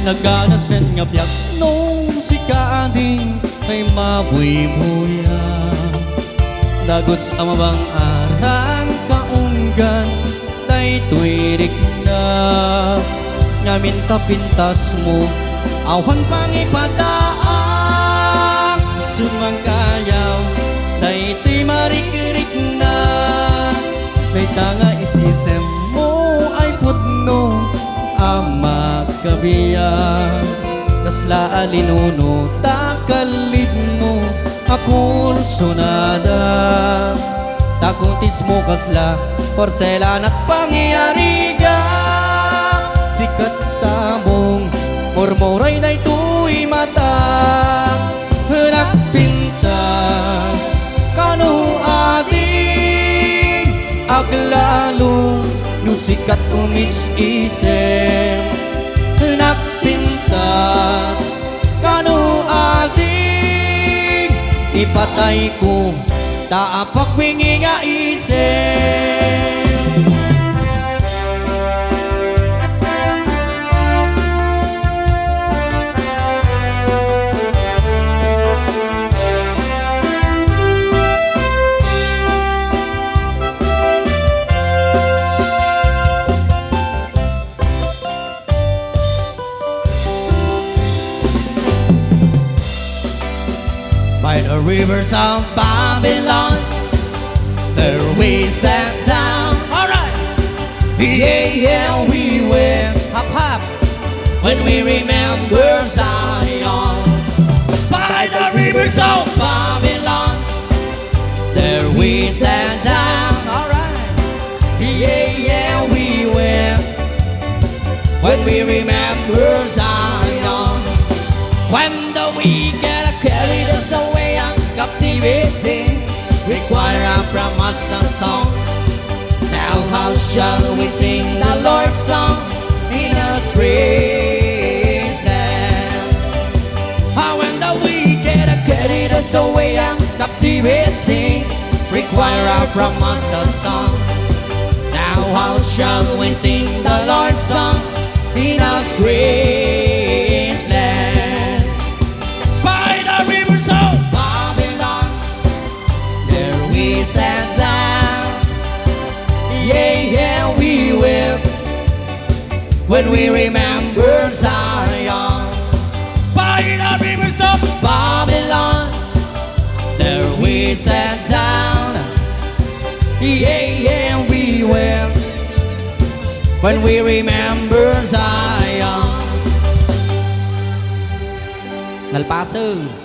Naganasan nga biyak nung si kaading kay mabuy-buya. Dagos ang mabang arang kaunggan day tuwirik na. Ngamin tapintas mo awan pangipadaang sumangkayaw day tuy marik-rik na. Day tanga isisem mo ay putno ama kabiya. Kasla alinuno takalid mo akul sunada. Takuntis mo kasla porselan at pangyariga. Sikat sa mong murmuray na ito'y mata. Nagpintas kanu ating aglalong nusikat umis-isem. Nagpintas kanu ating ipatay ko taapak wingi nga isem. By the rivers of Babylon, there we sat down. Alright, yeah, yeah, we went hop, hop when we remember Zion. By the rivers of Babylon, there we sat down. Alright, yeah, yeah, we went when we remember Zion. When the weekend carried us away on captivity, require from us a song. Now how shall we sing the Lord's song in a strange land? How when the wicked carried us away on captivity, require from us a song. Now how shall we sing the Lord's song in a strange land? Of Babylon, there we sat down. Yeah, yeah, we will when we remember Zion. By the rivers of Babylon, there we sat down. Yeah, yeah, we will when we remember Zion. Nalpaso.